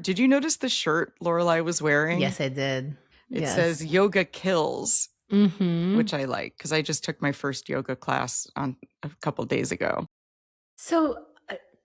Did you notice the shirt Lorelai was wearing? Yes, I did. It Yes. says yoga kills, Mm-hmm. which I like because I just took my first yoga class on a couple days ago. So,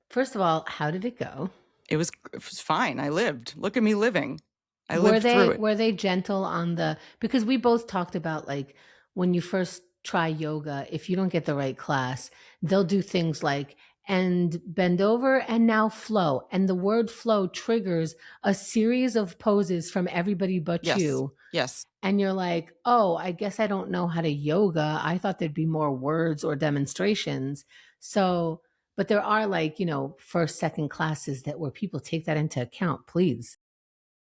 first of all, how did it go? It was fine. I lived. Look at me living. I Were lived through they it. were they gentle on the because we both talked about like when you first try yoga, if you don't get the right class, they'll do things like and bend over and now flow. And the word flow triggers a series of poses from everybody but Yes. you. Yes. And you're like, oh, I guess I don't know how to yoga. I thought there'd be more words or demonstrations. So, but there are like, first, second classes that where people take that into account, please.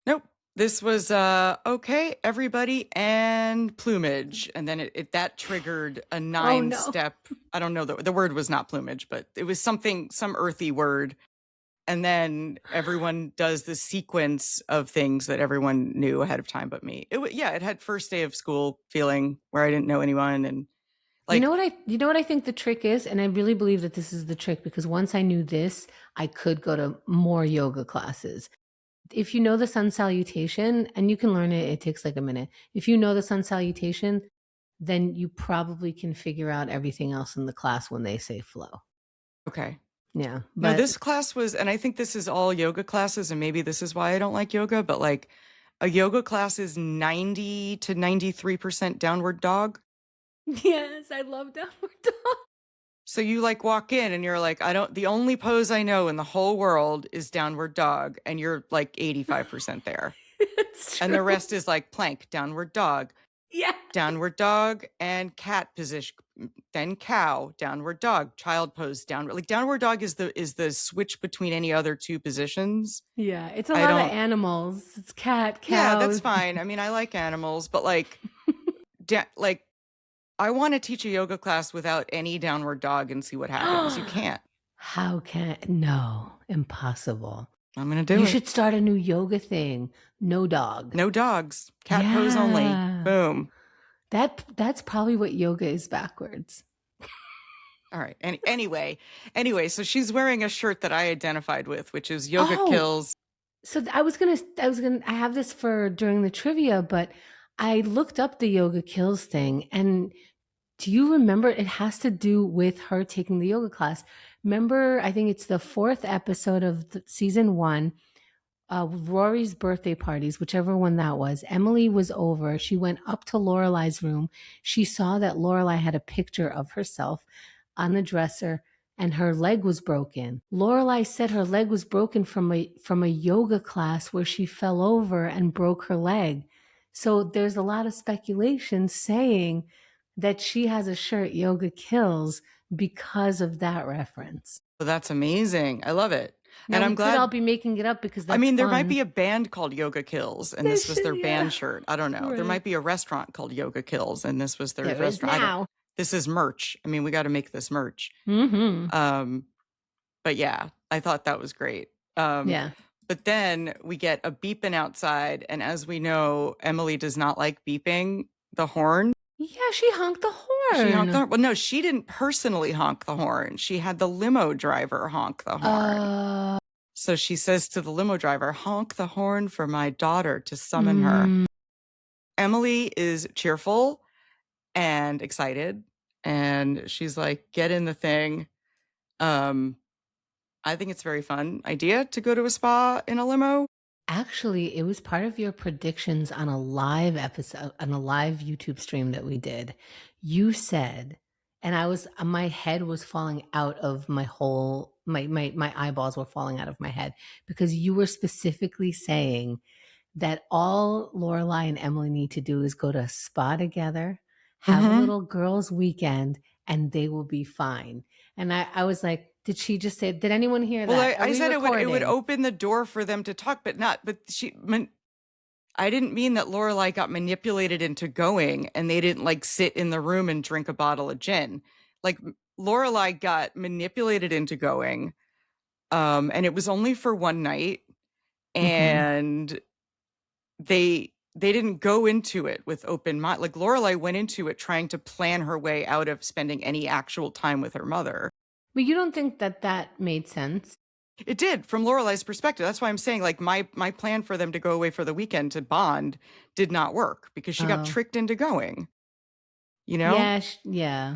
Nope. This was okay, everybody and plumage. And then that triggered a Oh no. 9-step. I don't know the word was not plumage, but it was some earthy word. And then everyone does the sequence of things that everyone knew ahead of time but me. It had first day of school feeling where I didn't know anyone and like You know what I think the trick is, and I really believe that this is the trick because once I knew this, I could go to more yoga classes. If you know the sun salutation, and you can learn it, it takes like a minute. If you know the sun salutation, then you probably can figure out everything else in the class when they say flow. okay. Yeah, No, but this class was, and I think this is all yoga classes, and maybe this is why I don't like yoga, but like a yoga class is 90 to 93% downward dog. yes, I love downward dog. So you like walk in and you're like, the only pose I know in the whole world is downward dog, and you're like 85% there. It's And the true. rest is like plank, Yeah. downward dog, and cat position, then cow, downward dog, child pose, downward. Like downward dog is the switch between any other two positions. Yeah, it's a I lot of don't. animals. It's cat, Yeah, that's cows. fine. I mean, I like animals, but like I want to teach a yoga class without any downward dog and see what happens. You can't. How can no, impossible. I'm gonna do You it. should start a new yoga thing. No dog. No dogs. Cat pose only. Yeah. Boom. That's probably what yoga is backwards. All right. Anyway, so she's wearing a shirt that I identified with, which is yoga Oh, kills. so I have this for during the trivia, but I looked up the yoga kills thing and do you remember it has to do with her taking the yoga class? Remember, I think it's the fourth episode of season one, Rory's birthday parties, whichever one that was. Emily was over. She went up to Lorelai's room. She saw that Lorelai had a picture of herself on the dresser and her leg was broken. Lorelai said her leg was broken from a yoga class where she fell over and broke her leg. So there's a lot of speculation saying that she has a shirt Yoga Kills because of that reference. So that's amazing. I love it. Now And we I'm could all glad. be making it up because I that's mean, there might fun. be a band called Yoga Kills, and They this was should, their yeah. band shirt. I don't know. There Right. might be a restaurant called Yoga Kills, and this was their There is restaurant. now. This is merch. I mean, we got to make this merch. Mm-hmm. Um, but yeah, I thought that was great. Um, Yeah. but then we get a beeping outside, and as we know, Emily does not like beeping the horn. Yeah, she honked the She honked the horn. horn. Well, no, she didn't personally honk the horn. She had the limo driver honk the horn. Uh, So she says to the limo driver, honk the horn for my daughter to summon her. mm, Emily is cheerful and excited. And she's like, get in the thing. Um, I think it's a very fun idea to go to a spa in a limo. Actually, it was part of your predictions on a live episode, on a live YouTube stream that we did. You said, and my head was falling out of my eyeballs were falling out of my head because you were specifically saying that all Lorelai and Emily need to do is go to a spa together, have a Mm-hmm. little girls' weekend, and they will be fine. And I was like, did she just say, did anyone hear Well, that? Are I we said it would recording? open the door for them to talk, I didn't mean that Lorelai got manipulated into going and they didn't like sit in the room and drink a bottle of gin. Like Lorelai got manipulated into going. And it was only for one night. Mm-hmm. And they didn't go into it with open mind. Like Lorelai went into it trying to plan her way out of spending any actual time with her mother. But you don't think that that made sense? It did from Lorelai's perspective. That's why I'm saying like my plan for them to go away for the weekend to bond did not work because she got Oh. tricked into going, you know? Yeah, yeah.